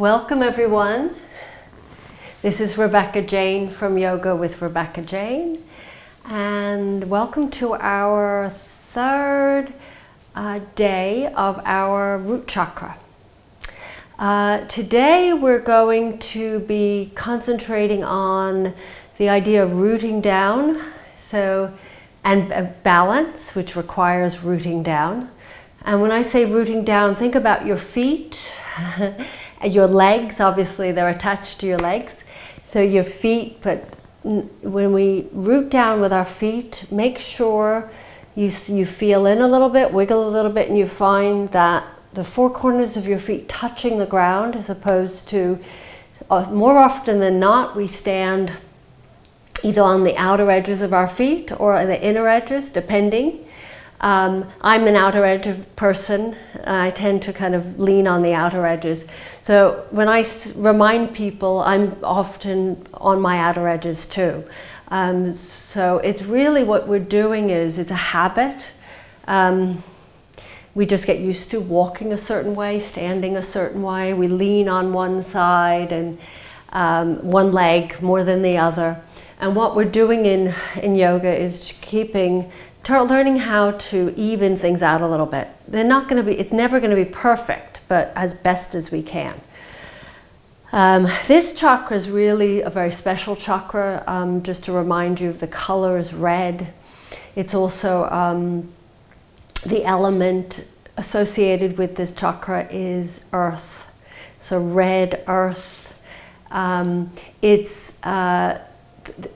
Welcome everyone. This is Rebecca Jane from Yoga with Rebecca Jane, and welcome to our third day of our root chakra. Today we're going to be concentrating on the idea of rooting down, and balance, which requires rooting down. And when I say rooting down, think about your feet. Your legs, obviously they're attached to your legs, so your feet, but when we root down with our feet, make sure you feel in a little bit, wiggle a little bit, and you find that the four corners of your feet touching the ground, as opposed to, more often than not, we stand either on the outer edges of our feet or the inner edges, depending. I'm an outer edge person. I tend to kind of lean on the outer edges. So when I remind people, I'm often on my outer edges too. So it's really what we're doing is, it's a habit. We just get used to walking a certain way, standing a certain way. We lean on one side and one leg more than the other. And what we're doing in yoga is learning how to even things out a little bit. It's never going to be perfect, but as best as we can. This chakra is really a very special chakra. Just to remind you, the color is red. It's also the element associated with this chakra is earth. So red earth. It's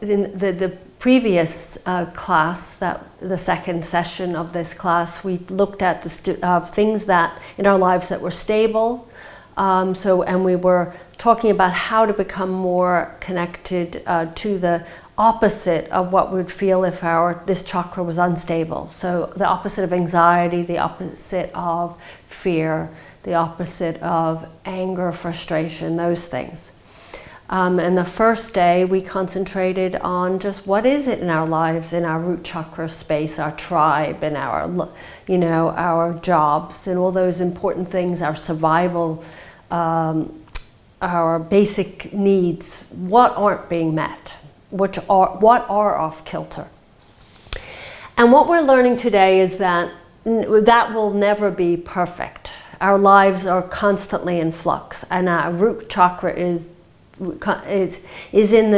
in the previous class, the second session of this class, we looked at the things that in our lives that were stable. And we were talking about how to become more connected to the opposite of what we'd feel if this chakra was unstable. So the opposite of anxiety, the opposite of fear, the opposite of anger, frustration, those things. And the first day we concentrated on just what is it in our lives, in our root chakra space, our tribe, and our jobs, and all those important things, our survival, our basic needs, what aren't being met, what are off kilter. And what we're learning today is that will never be perfect. Our lives are constantly in flux, and our root chakra is in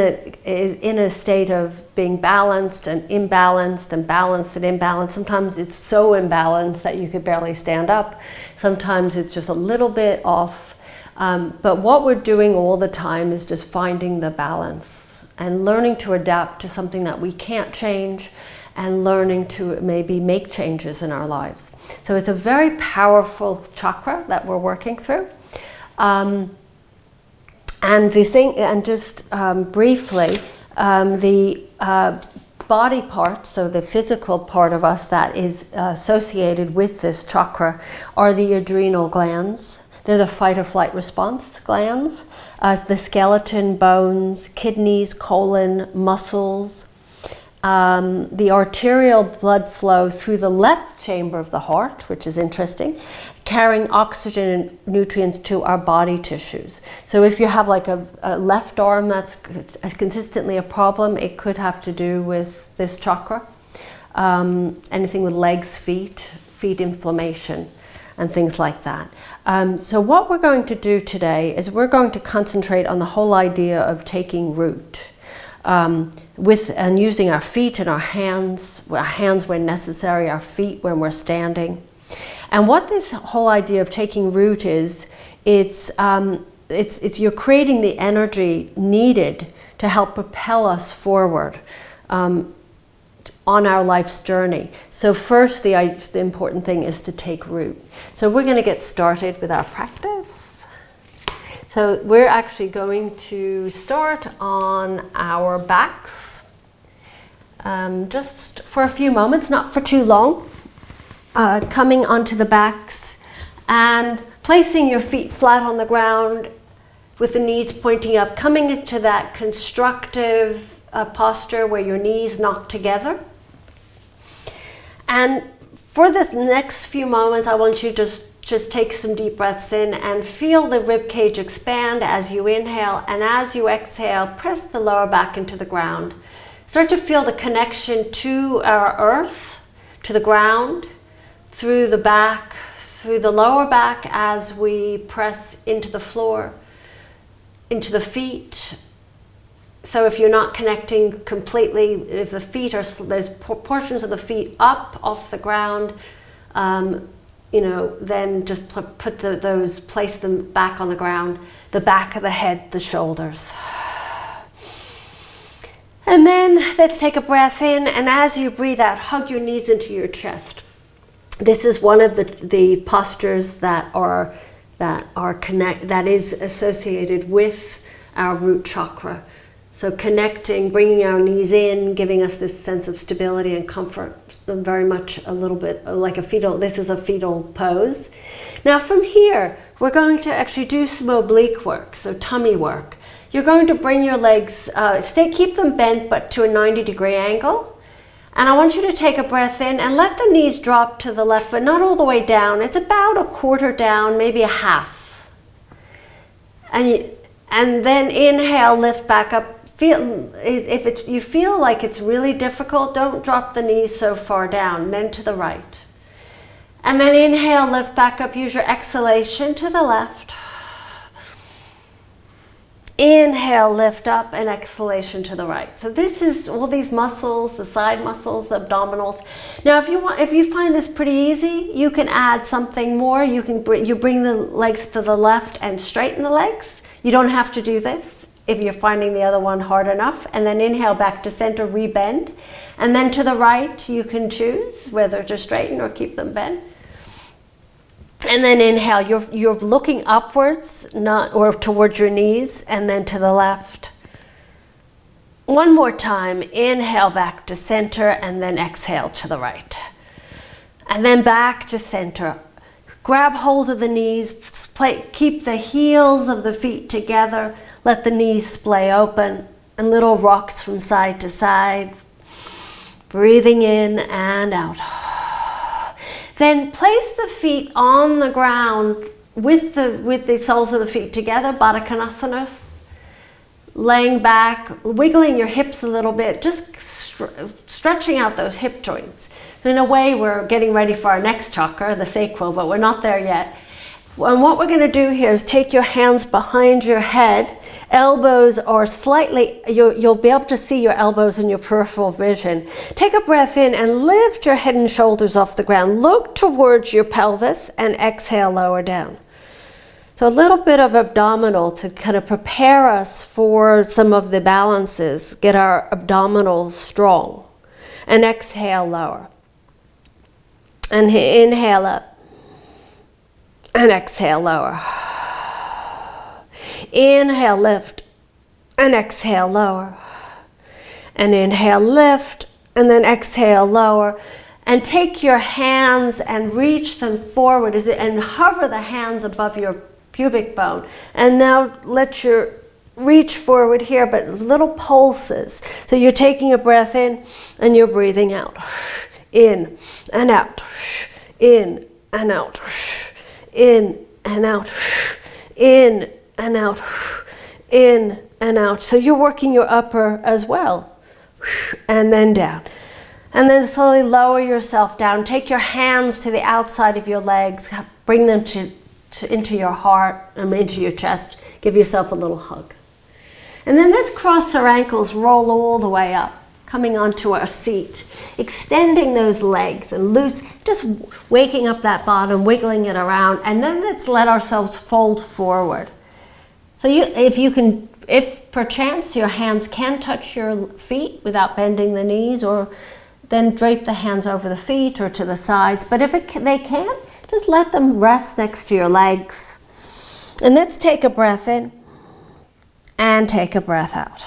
a state of being balanced and imbalanced and balanced and imbalanced. Sometimes it's so imbalanced that you could barely stand up. Sometimes it's just a little bit off. But what we're doing all the time is just finding the balance and learning to adapt to something that we can't change, and learning to maybe make changes in our lives. So it's a very powerful chakra that we're working through. And briefly, the body part, so the physical part of us that is associated with this chakra, are the adrenal glands. They're the fight or flight response glands, the skeleton, bones, kidneys, colon, muscles, the arterial blood flow through the left chamber of the heart, which is interesting, carrying oxygen and nutrients to our body tissues. So if you have like a left arm that's consistently a problem, it could have to do with this chakra. Anything with legs, feet inflammation, and things like that. So what we're going to do today is we're going to concentrate on the whole idea of taking root. And using our feet and our hands when necessary, our feet when we're standing. And what this whole idea of taking root is, it's you're creating the energy needed to help propel us forward on our life's journey. So first, the important thing is to take root. So we're going to get started with our practice. So we're actually going to start on our backs, just for a few moments, not for too long. Coming onto the backs and placing your feet flat on the ground with the knees pointing up, coming into that constructive posture where your knees knock together. And for this next few moments, I want you just just take some deep breaths in and feel the rib cage expand as you inhale, and as you exhale, press the lower back into the ground. Start to feel the connection to our earth, to the ground, through the back, through the lower back as we press into the floor, into the feet. So if you're not connecting completely, if the feet are, there's portions of the feet up off the ground, then just place them back on the ground, the back of the head, the shoulders. And then let's take a breath in, and as you breathe out, hug your knees into your chest. This is one of the postures that is associated with our root chakra. So connecting, bringing our knees in, giving us this sense of stability and comfort, very much a little bit like a fetal, this is a fetal pose. Now from here, we're going to actually do some oblique work, so tummy work. You're going to bring your legs, keep them bent but to a 90-degree angle. And I want you to take a breath in and let the knees drop to the left, but not all the way down. It's about a quarter down, maybe a half. And then inhale, lift back up. If you feel like it's really difficult, don't drop the knees so far down, then to the right. And then inhale, lift back up, use your exhalation to the left. Inhale, lift up, and exhalation to the right. So this is all these muscles, the side muscles, the abdominals. Now if you find this pretty easy, you can add something more. You bring the legs to the left and straighten the legs. You don't have to do this if you're finding the other one hard enough. And then inhale back to center, rebend. And then to the right, you can choose whether to straighten or keep them bent. And then inhale, you're looking upwards, or towards your knees, and then to the left. One more time, inhale back to center, and then exhale to the right. And then back to center. Grab hold of the knees, keep the heels of the feet together, let the knees splay open, and little rocks from side to side. Breathing in and out. Then place the feet on the ground with the soles of the feet together, Baddha Konasana, laying back, wiggling your hips a little bit, just stretching out those hip joints. So in a way, we're getting ready for our next chakra, the sacral, but we're not there yet. And what we're going to do here is take your hands behind your head. Elbows are slightly, you'll be able to see your elbows in your peripheral vision. Take a breath in and lift your head and shoulders off the ground. Look towards your pelvis and exhale, lower down. So a little bit of abdominal to kind of prepare us for some of the balances, get our abdominals strong. And exhale, lower. And inhale up. And exhale, lower. Inhale, lift, and exhale, lower. And inhale, lift, and then exhale, lower. And take your hands and reach them forward and hover the hands above your pubic bone. And now let your reach forward here, but little pulses. So you're taking a breath in and you're breathing out. In and out. In and out. In and out, in and out, in and out. So you're working your upper as well. And then down. And then slowly lower yourself down. Take your hands to the outside of your legs. Bring them into your heart and into your chest. Give yourself a little hug. And then let's cross our ankles, roll all the way up, coming onto our seat. Extending those legs and loose, just waking up that bottom, wiggling it around, and then let's let ourselves fold forward. So if perchance your hands can touch your feet without bending the knees, or then drape the hands over the feet or to the sides. But if they can't, just let them rest next to your legs. And let's take a breath in and take a breath out.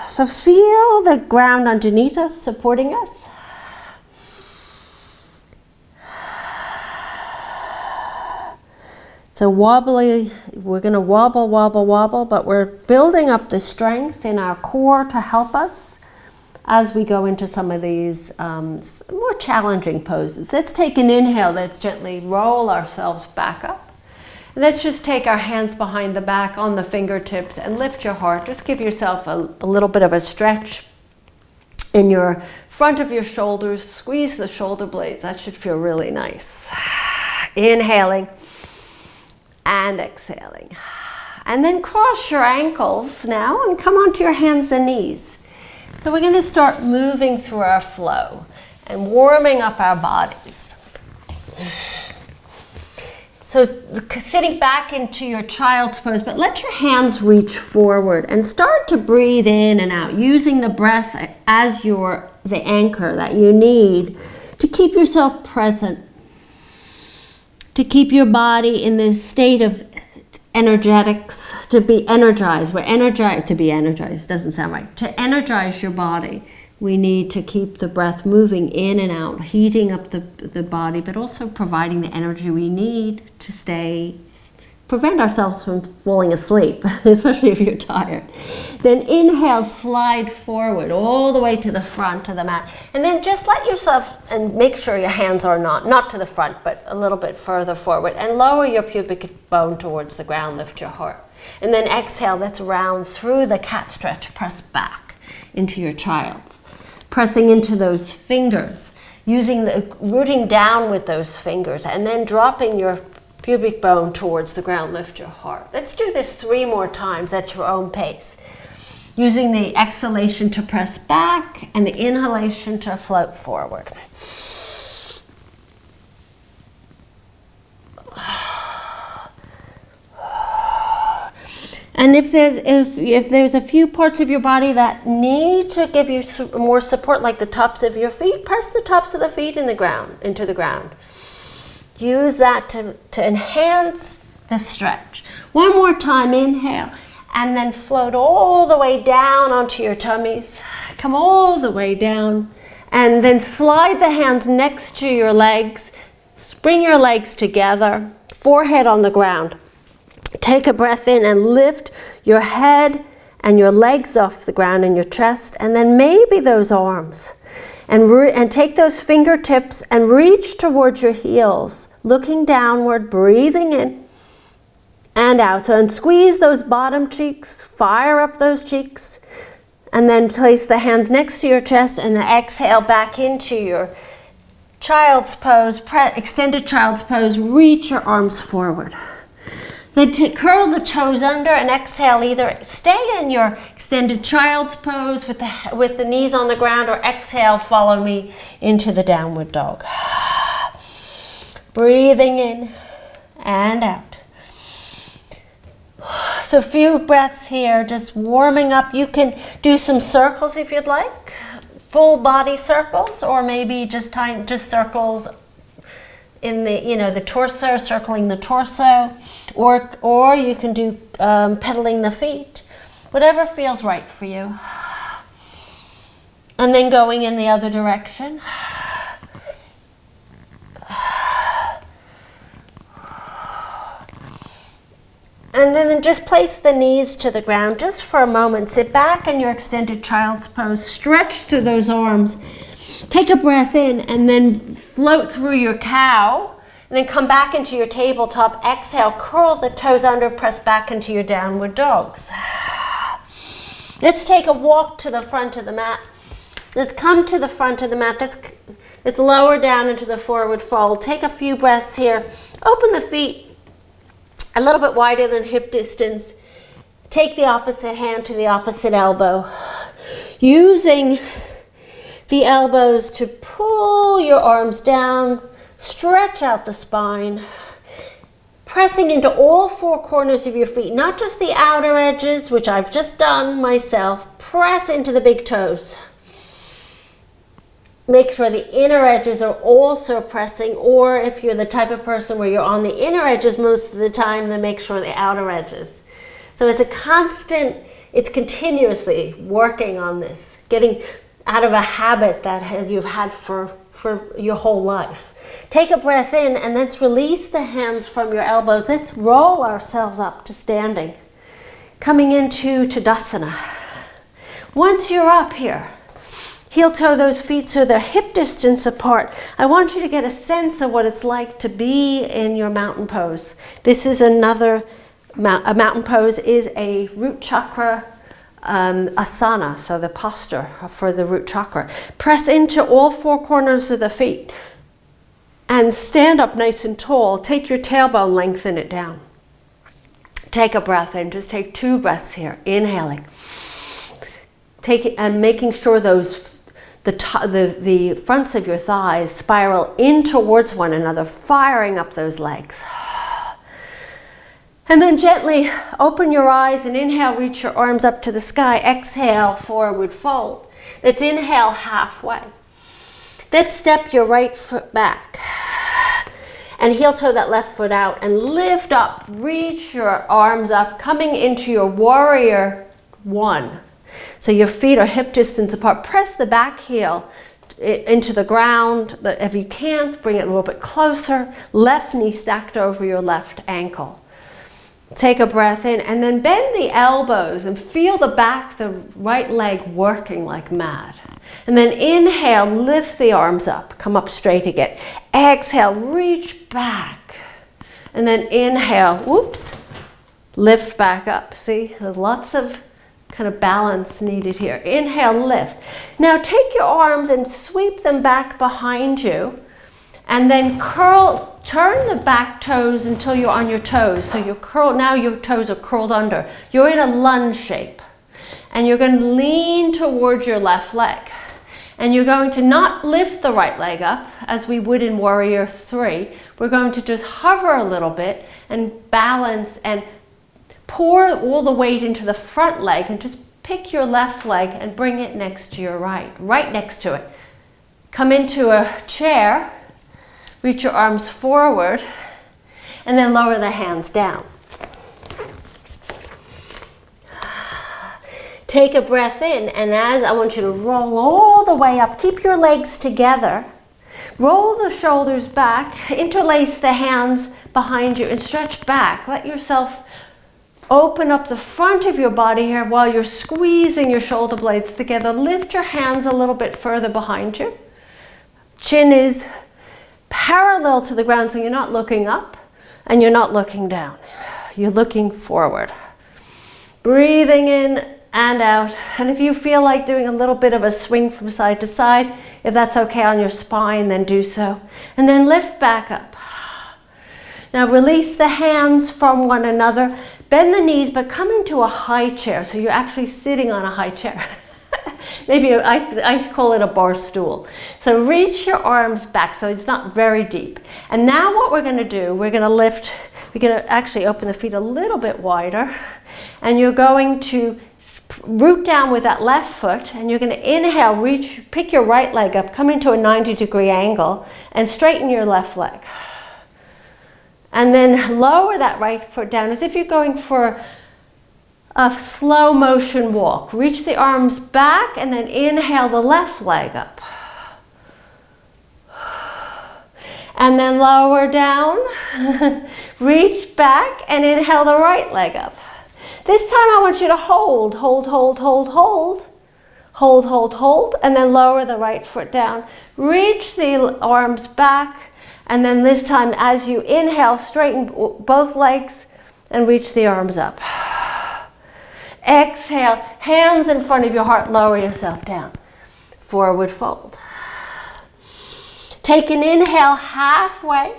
So feel the ground underneath us supporting us. So wobbly, we're going to wobble, wobble, wobble, but we're building up the strength in our core to help us. as we go into some of these more challenging poses. Let's take an inhale. Let's gently roll ourselves back up. Let's just take our hands behind the back on the fingertips and lift your heart. Just give yourself a little bit of a stretch in your front of your shoulders. Squeeze the shoulder blades. That should feel really nice. Inhaling and exhaling. And then cross your ankles now and come onto your hands and knees. So we're going to start moving through our flow and warming up our bodies. So sitting back into your child's pose, but let your hands reach forward and start to breathe in and out, using the breath as the anchor that you need to keep yourself present, to keep your body in this state of energetics, to be energized. To be energized doesn't sound right. To energize your body, we need to keep the breath moving in and out, heating up the body, but also providing the energy we need to prevent ourselves from falling asleep, especially if you're tired. Then inhale, slide forward all the way to the front of the mat. And then just let yourself, and make sure your hands are not to the front, but a little bit further forward. And lower your pubic bone towards the ground, lift your heart. And then exhale, let's round through the cat stretch, press back into your child's. Pressing into those fingers, rooting down with those fingers, and then dropping your pubic bone towards the ground, lift your heart. Let's do this 3 more times at your own pace. Using the exhalation to press back and the inhalation to float forward. And if there's a few parts of your body that need to give you more support, like the tops of your feet, press the tops of the feet into the ground. Use that to enhance the stretch. One more time, inhale, and then float all the way down onto your tummies. Come all the way down, and then slide the hands next to your legs. Bring your legs together, forehead on the ground. Take a breath in and lift your head and your legs off the ground and your chest, and then maybe those arms. And take those fingertips and reach towards your heels, looking downward, breathing in and out. So, and squeeze those bottom cheeks, fire up those cheeks, and then place the hands next to your chest and exhale back into your child's pose, extended child's pose. Reach your arms forward. Then curl the toes under and exhale. Either stay in your extended child's pose with the knees on the ground, or exhale, follow me into the downward dog. Breathing in and out. So a few breaths here, just warming up. You can do some circles if you'd like, full body circles, or maybe just circles in the torso, circling the torso, or you can do pedaling the feet, whatever feels right for you. And then going in the other direction. And then just place the knees to the ground just for a moment. Sit back in your extended child's pose. Stretch through those arms. Take a breath in and then float through your cow. And then come back into your tabletop. Exhale, curl the toes under, press back into your downward dogs. Let's take a walk to the front of the mat. Let's come to the front of the mat. Let's lower down into the forward fold. Take a few breaths here. Open the feet a little bit wider than hip distance. Take the opposite hand to the opposite elbow. Using the elbows to pull your arms down, stretch out the spine, pressing into all 4 corners of your feet, not just the outer edges, which I've just done myself. Press into the big toes. Make sure the inner edges are also pressing, or if you're the type of person where you're on the inner edges most of the time, then make sure the outer edges. So it's continuously working on this, getting out of a habit that you've had for your whole life. Take a breath in and let's release the hands from your elbows. Let's roll ourselves up to standing, coming into Tadasana. Once you're up here, Heel toe those feet so they're hip distance apart. I want you to get a sense of what it's like to be in your mountain pose. This is another, a mountain pose is a root chakra asana, so the posture for the root chakra. Press into all four corners of the feet and stand up nice and tall. Take your tailbone, lengthen it down. Take a breath in, just take 2 breaths here, inhaling. Take it and making sure those the fronts of your thighs spiral in towards one another, firing up those legs. And then gently open your eyes and inhale, reach your arms up to the sky. Exhale, forward fold. Let's inhale halfway. Then step your right foot back and heel toe that left foot out and lift up. Reach your arms up, coming into your warrior 1. So your feet are hip distance apart. Press the back heel into the ground. If you can't, bring it a little bit closer. Left knee stacked over your left ankle. Take a breath in and then bend the elbows and feel the back, the right leg working like mad. And then inhale, lift the arms up, come up straight again. Exhale, reach back. And then inhale, whoops, lift back up. See, there's lots of kind of balance needed here. Inhale, lift. Now take your arms and sweep them back behind you and then turn the back toes until you're on your toes. So you curl, now your toes are curled under. You're in a lunge shape and you're going to lean towards your left leg. And you're going to not lift the right leg up as we would in Warrior 3. We're going to just hover a little bit and balance and pour all the weight into the front leg and just pick your left leg and bring it next to your right next to it. Come into a chair, reach your arms forward, and then lower the hands down. Take a breath in, and as I want you to roll all the way up, keep your legs together, roll the shoulders back, interlace the hands behind you and stretch back. Let yourself open up the front of your body here while you're squeezing your shoulder blades together. Lift your hands a little bit further behind you. Chin is parallel to the ground, so you're not looking up and you're not looking down. You're looking forward. Breathing in and out. And if you feel like doing a little bit of a swing from side to side, if that's okay on your spine, then do so. And then lift back up. Now release the hands from one another. Bend the knees, but come into a high chair. So you're actually sitting on a high chair. Maybe I call it a bar stool. So reach your arms back so it's not very deep. And now what we're going to do, we're going to actually open the feet a little bit wider. And you're going to root down with that left foot. And you're going to inhale, pick your right leg up, come into a 90-degree angle, and straighten your left leg. And then lower that right foot down as if you're going for a slow motion walk. Reach the arms back and then inhale the left leg up. And then lower down, reach back and inhale the right leg up. This time I want you to hold, and then lower the right foot down. Reach the arms back. And then this time, as you inhale, straighten both legs and reach the arms up. Exhale, hands in front of your heart, lower yourself down. Forward fold. Take an inhale halfway,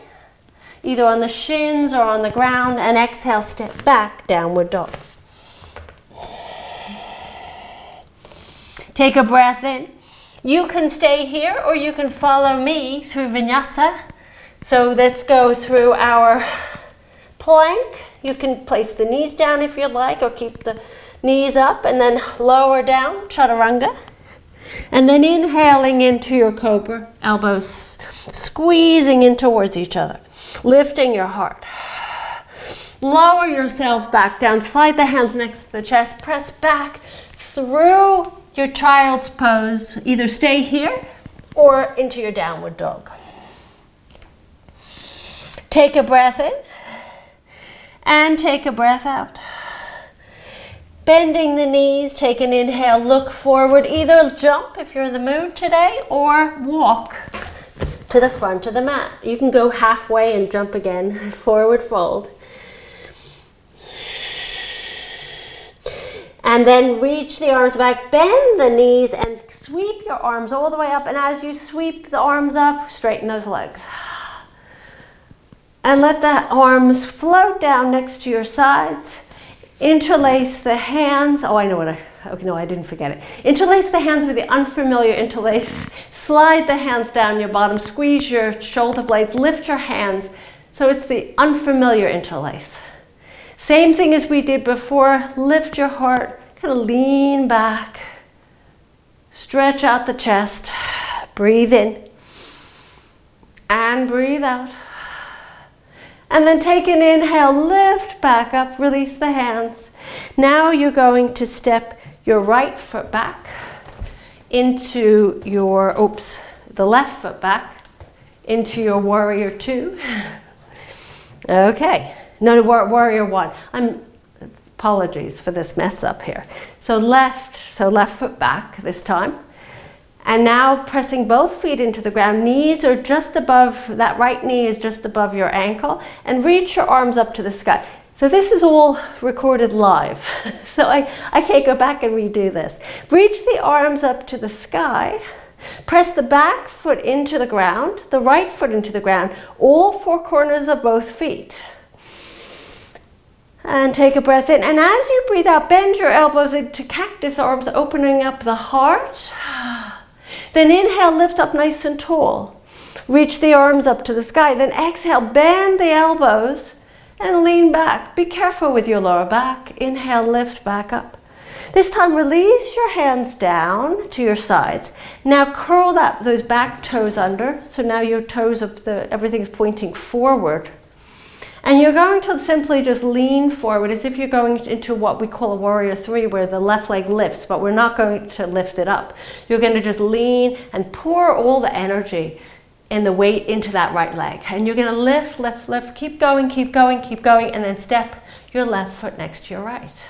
either on the shins or on the ground, and exhale, step back, downward dog. Take a breath in. You can stay here or you can follow me through vinyasa. So let's go through our plank. You can place the knees down if you'd like, or keep the knees up and then lower down, chaturanga. And then inhaling into your cobra, elbows squeezing in towards each other, lifting your heart. Lower yourself back down, slide the hands next to the chest, press back through your child's pose. Either stay here or into your downward dog. Take a breath in and take a breath out. Bending the knees, take an inhale, look forward, either jump if you're in the mood today, or walk to the front of the mat. You can go halfway and jump again, forward fold. And then reach the arms back, bend the knees and sweep your arms all the way up. And as you sweep the arms up, straighten those legs. And let the arms float down next to your sides. Interlace the hands. Oh, I know what okay, no, I didn't forget it. Interlace the hands with the unfamiliar interlace. Slide the hands down your bottom. Squeeze your shoulder blades. Lift your hands. So it's the unfamiliar interlace. Same thing as we did before. Lift your heart. Kind of lean back. Stretch out the chest. Breathe in. And breathe out. And then take an inhale, lift back up, release the hands. Now you're going to step your right foot back into your, the left foot back into your warrior two. Okay, no, warrior one. Apologies for this mess up here. So left foot back this time. And now pressing both feet into the ground, knees are just above, that right knee is just above your ankle, and reach your arms up to the sky. So this is all recorded live, so I can't go back and redo this. Reach the arms up to the sky, press the back foot into the ground, the right foot into the ground, all four corners of both feet. And take a breath in, and as you breathe out, bend your elbows into cactus arms, opening up the heart. Then inhale, lift up nice and tall. Reach the arms up to the sky. Then exhale, bend the elbows and lean back. Be careful with your lower back. Inhale, lift back up. This time, release your hands down to your sides. Now curl those back toes under. So now your toes, everything's pointing forward. And you're going to simply just lean forward as if you're going into what we call a warrior three, where the left leg lifts, but we're not going to lift it up. You're going to just lean and pour all the energy and the weight into that right leg. And you're going to lift, lift, lift, keep going, keep going, keep going, and then step your left foot next to your right.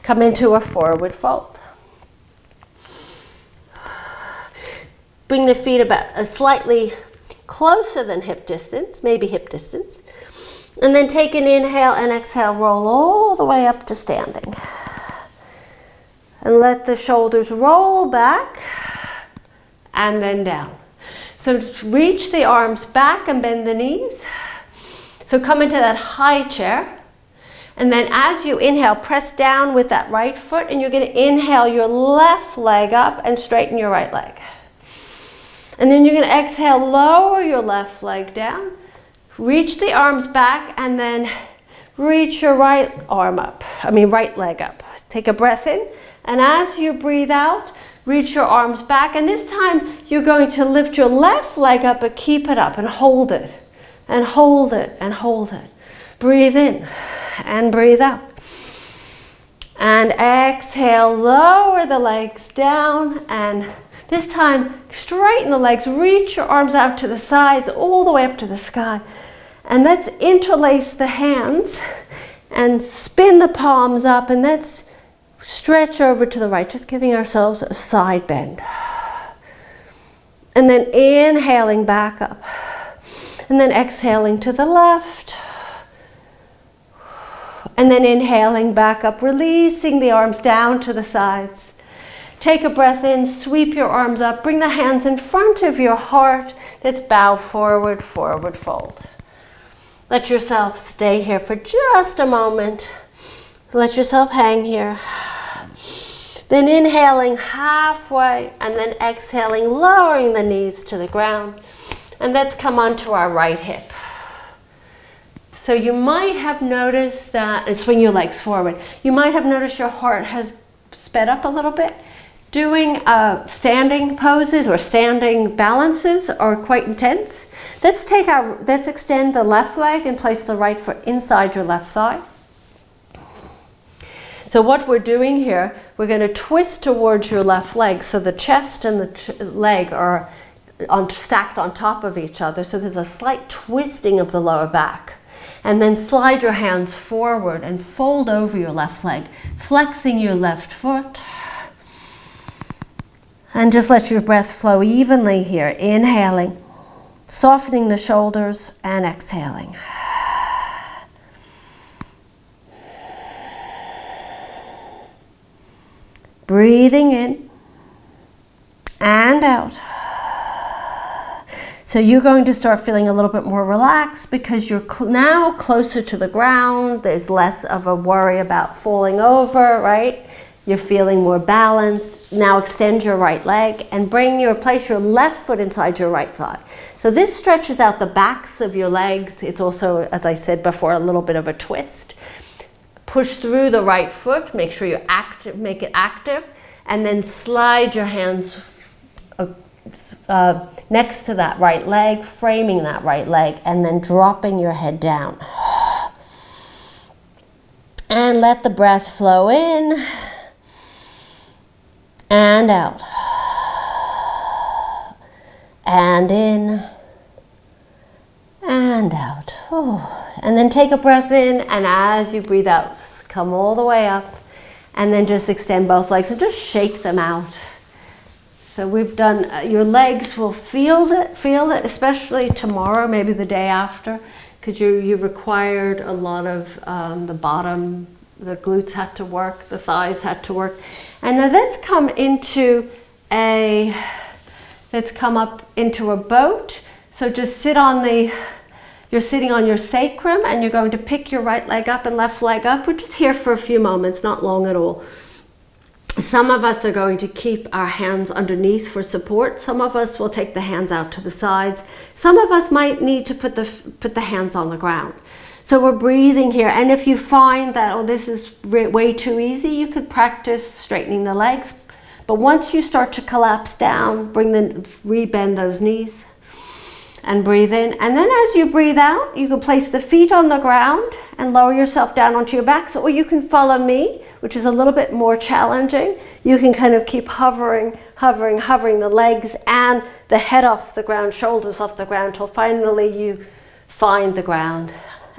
Come into a forward fold. Bring the feet about slightly closer than hip distance, maybe hip distance. And then take an inhale and exhale, roll all the way up to standing. And let the shoulders roll back and then down. So reach the arms back and bend the knees. So come into that high chair. And then as you inhale, press down with that right foot, and you're going to inhale your left leg up and straighten your right leg. And then you're going to exhale, lower your left leg down. Reach the arms back and then reach your right leg up. Take a breath in, and as you breathe out, reach your arms back, and this time you're going to lift your left leg up, but keep it up and hold it, and hold it, and hold it. Breathe in and breathe out. And exhale, lower the legs down, and this time straighten the legs, reach your arms out to the sides, all the way up to the sky. And let's interlace the hands and spin the palms up, and let's stretch over to the right, just giving ourselves a side bend. And then inhaling back up. And then exhaling to the left. And then inhaling back up, releasing the arms down to the sides. Take a breath in, sweep your arms up, bring the hands in front of your heart. Let's bow forward, forward fold. Let yourself stay here for just a moment. Let yourself hang here. Then inhaling halfway and then exhaling, lowering the knees to the ground. And let's come onto our right hip. So you might have noticed that, and swing your legs forward. You might have noticed your heart has sped up a little bit. Doing standing poses or standing balances are quite intense. Let's extend the left leg and place the right foot inside your left thigh. So what we're doing here, we're going to twist towards your left leg, so the chest and the leg are stacked on top of each other, so there's a slight twisting of the lower back. And then slide your hands forward and fold over your left leg, flexing your left foot. And just let your breath flow evenly here, inhaling, softening the shoulders, and exhaling. Breathing in and out. So you're going to start feeling a little bit more relaxed because you're now closer to the ground. There's less of a worry about falling over, right? You're feeling more balanced. Now extend your right leg and place your left foot inside your right thigh. So this stretches out the backs of your legs. It's also, as I said before, a little bit of a twist. Push through the right foot, make sure you're active, make it active, and then slide your hands next to that right leg, framing that right leg, and then dropping your head down. And let the breath flow in and out. And in and out. Oh. And then take a breath in, and as you breathe out, come all the way up, and then just extend both legs and just shake them out. So we've done, your legs will feel it, especially tomorrow, maybe the day after, because you required a lot of the bottom, the glutes had to work, the thighs had to work. And now let's come up into a boat. So just sit on you're sitting on your sacrum, and you're going to pick your right leg up and left leg up. We're just here for a few moments, not long at all. Some of us are going to keep our hands underneath for support. Some of us will take the hands out to the sides. Some of us might need to put the hands on the ground. So we're breathing here. And if you find that, oh, this is way too easy, you could practice straightening the legs. But once you start to collapse down, rebend those knees and breathe in. And then as you breathe out, you can place the feet on the ground and lower yourself down onto your back. Or you can follow me, which is a little bit more challenging. You can kind of keep hovering the legs and the head off the ground, shoulders off the ground, till finally you find the ground.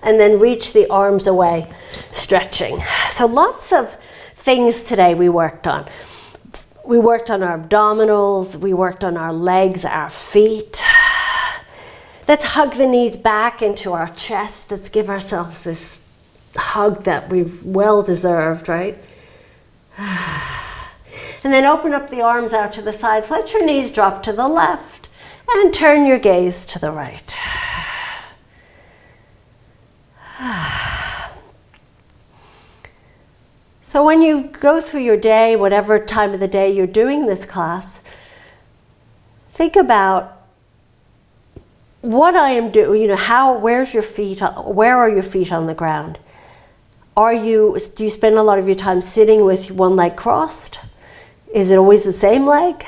And then reach the arms away, stretching. So lots of things today we worked on. We worked on our abdominals, we worked on our legs, our feet. Let's hug the knees back into our chest. Let's give ourselves this hug that we've well deserved, right? And then open up the arms out to the sides. Let your knees drop to the left and turn your gaze to the right. So when you go through your day, whatever time of the day you're doing this class, think about what I am doing, where's your feet, where are your feet on the ground? Do you spend a lot of your time sitting with one leg crossed? Is it always the same leg?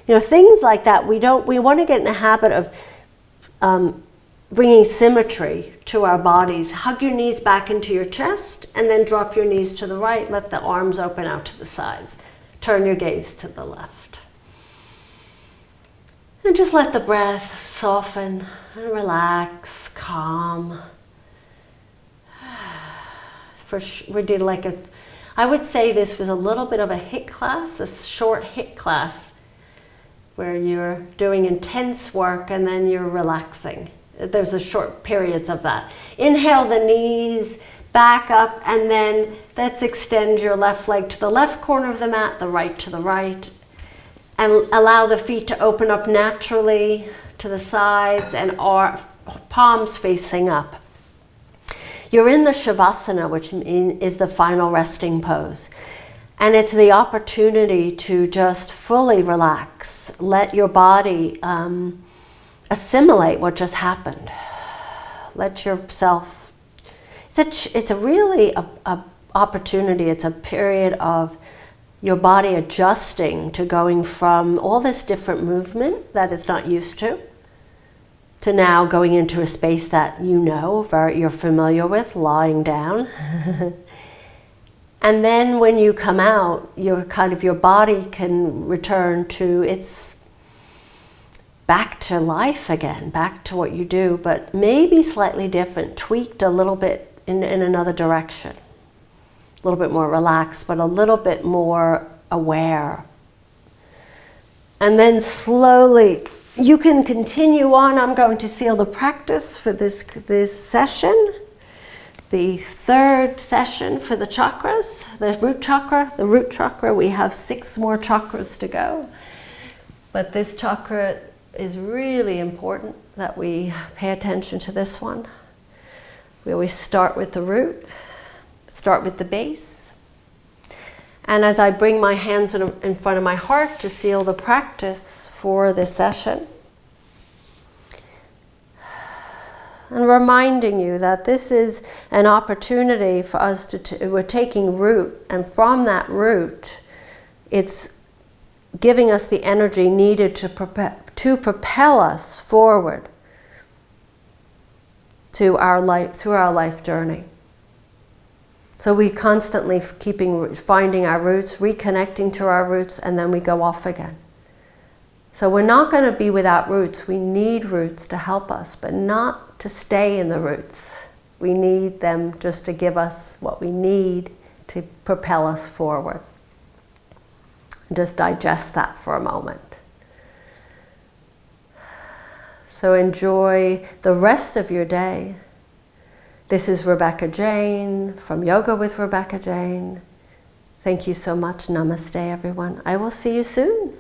Things like that. We want to get in the habit of bringing symmetry to our bodies. Hug your knees back into your chest and then drop your knees to the right. Let the arms open out to the sides. Turn your gaze to the left. And just let the breath soften and relax, calm. We did I would say this was a little bit of a HIIT class, a short HIIT class, where you're doing intense work and then you're relaxing. There's a short periods of that. Inhale the knees, back up, and then let's extend your left leg to the left corner of the mat, the right to the right. And allow the feet to open up naturally to the sides and our palms facing up. You're in the Shavasana, which is the final resting pose. And it's the opportunity to just fully relax. Let your body assimilate what just happened. Let yourself, it's a really opportunity. It's a period of your body adjusting to going from all this different movement that it's not used to now going into a space that you're familiar with, lying down. And then when you come out, your body can return to back to life again, back to what you do, but maybe slightly different, tweaked a little bit in another direction. A little bit more relaxed, but a little bit more aware. And then slowly, you can continue on. I'm going to seal the practice for this session. The third session for the chakras, the root chakra. The root chakra, we have 6 more chakras to go. But this chakra is really important that we pay attention to this one. We always start with the root, start with the base. And as I bring my hands in front of my heart to seal the practice for this session, and reminding you that this is an opportunity for us we're taking root, and from that root, it's giving us the energy needed to propel us forward to our life, through our life journey. So we constantly finding our roots, reconnecting to our roots, and then we go off again. So we're not going to be without roots. We need roots to help us, but not to stay in the roots. We need them just to give us what we need to propel us forward. Just digest that for a moment. So enjoy the rest of your day. This is Rebecca Jane from Yoga with Rebecca Jane. Thank you so much. Namaste, everyone. I will see you soon.